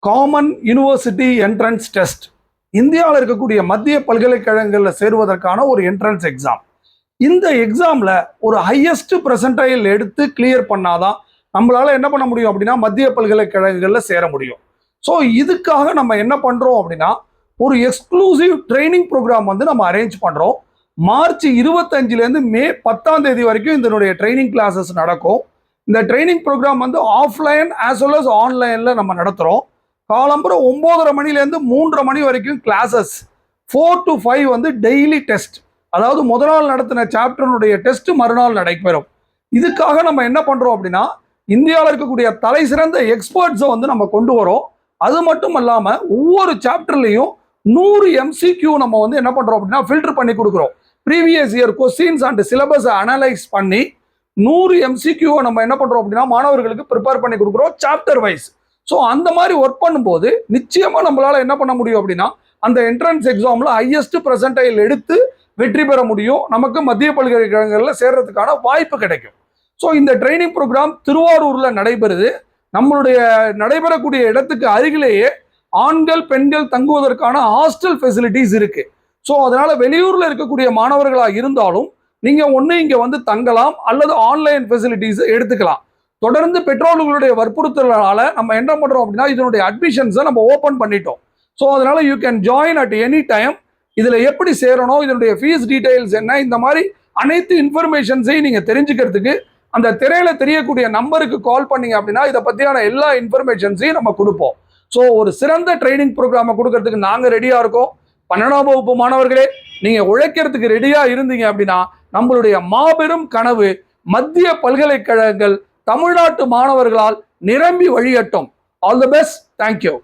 Common university entrance test இந்தியாவில் இருக்கக்கூடிய மத்திய பல்கலைக்கழகங்களில் சேருவதற்கான ஒரு என்ட்ரன்ஸ் எக்ஸாம். இந்த எக்ஸாமில் ஒரு ஹையஸ்ட் பெர்சன்டைல் எடுத்து கிளியர் பண்ணாதான் நம்மளால என்ன பண்ண முடியும் அப்படின்னா மத்திய பல்கலைக்கழகங்களில் சேர முடியும். ஸோ இதுக்காக நம்ம என்ன பண்ணுறோம் அப்படின்னா ஒரு எக்ஸ்க்ளூசிவ் ட்ரைனிங் ப்ரோக்ராம் வந்து நம்ம அரேஞ்ச் பண்ணுறோம். மார்ச் 25லேருந்து மே 10ஆம் தேதி வரைக்கும் இதனுடைய ட்ரைனிங் கிளாஸஸ் நடக்கும். இந்த ட்ரைனிங் ப்ரோக்ராம் வந்து ஆஃப்லைன் ஆஸ் வெல் அஸ் ஆன்லைனில் நம்ம நடத்துகிறோம். காலம்புறம் 9:30 மணிலேருந்து 3:30 மணி வரைக்கும் கிளாஸஸ், 4 to 5 வந்து டெய்லி டெஸ்ட். அதாவது முதல் நாள் நடத்தின சாப்டர்னுடைய டெஸ்ட் மறுநாள் நடைபெறும். இதுக்காக நம்ம என்ன பண்ணுறோம் அப்படின்னா இந்தியாவில் இருக்கக்கூடிய தலை சிறந்த எக்ஸ்பர்ட்ஸை வந்து நம்ம கொண்டு வரோம். அது மட்டும் இல்லாமல் ஒவ்வொரு சாப்டர்லையும் 100 MCQ நம்ம வந்து என்ன பண்ணுறோம் அப்படின்னா ஃபில்டர் பண்ணி கொடுக்குறோம். ப்ரீவியஸ் இயர் கொஸ்டின்ஸ் அண்ட் சிலபஸை அனலைஸ் பண்ணி 100 MCQவை நம்ம என்ன பண்ணுறோம் அப்படின்னா மாணவர்களுக்கு ப்ரிப்பேர் பண்ணி கொடுக்குறோம் சாப்டர் வைஸ். ஸோ அந்த மாதிரி ஒர்க் பண்ணும்போது நிச்சயமாக நம்மளால் என்ன பண்ண முடியும் அப்படின்னா அந்த என்ட்ரன்ஸ் எக்ஸாமில் ஹையஸ்ட் பெர்சன்டைல் எடுத்து வெற்றி பெற முடியும். நமக்கு மத்திய பல்கலைக்கழகங்களில் சேர்றதுக்கான வாய்ப்பு கிடைக்கும். ஸோ இந்த ட்ரைனிங் ப்ரோக்ராம் திருவாரூரில் நடைபெறுது. நம்மளுடைய நடைபெறக்கூடிய இடத்துக்கு அருகிலேயே ஆண்கள் பெண்கள் தங்குவதற்கான ஹாஸ்டல் ஃபெசிலிட்டிஸ் இருக்கு. ஸோ அதனால வெளியூரில் இருக்கக்கூடிய மாணவர்களாக இருந்தாலும் நீங்கள் ஒன்று இங்கே வந்து தங்கலாம் அல்லது ஆன்லைன் ஃபெசிலிட்டிஸை எடுத்துக்கலாம். தொடர்ந்து பெற்றோர்களுடைய வற்புறுத்தலால நம்ம என்ன பண்ணுறோம் அப்படின்னா இதனுடைய அட்மிஷன்ஸை நம்ம ஓப்பன் பண்ணிட்டோம். ஸோ அதனால you can join at any time. இதில் எப்படி சேரணும், இதனுடைய ஃபீஸ் டீடைல்ஸ் என்ன, இந்த மாதிரி அனைத்து இன்ஃபர்மேஷன்ஸையும் நீங்கள் தெரிஞ்சுக்கிறதுக்கு அந்த திரையில தெரியக்கூடிய நம்பருக்கு கால் பண்ணீங்க அப்படின்னா இதை பற்றியான எல்லா இன்ஃபர்மேஷன்ஸையும் நம்ம கொடுப்போம். ஸோ ஒரு சிறந்த ட்ரைனிங் ப்ரோக்ராமை கொடுக்கறதுக்கு நாங்கள் ரெடியாக இருக்கோம். 12ஆம் வகுப்பு மாணவர்களே, நீங்கள் உழைக்கிறதுக்கு ரெடியாக இருந்தீங்க அப்படின்னா நம்மளுடைய மாபெரும் கனவு மத்திய பல்கலைக்கழகங்கள் தமிழ்நாட்டு மாணவர்களால் நிரம்பி வழியட்டும். All the best. தேங்க்யூ.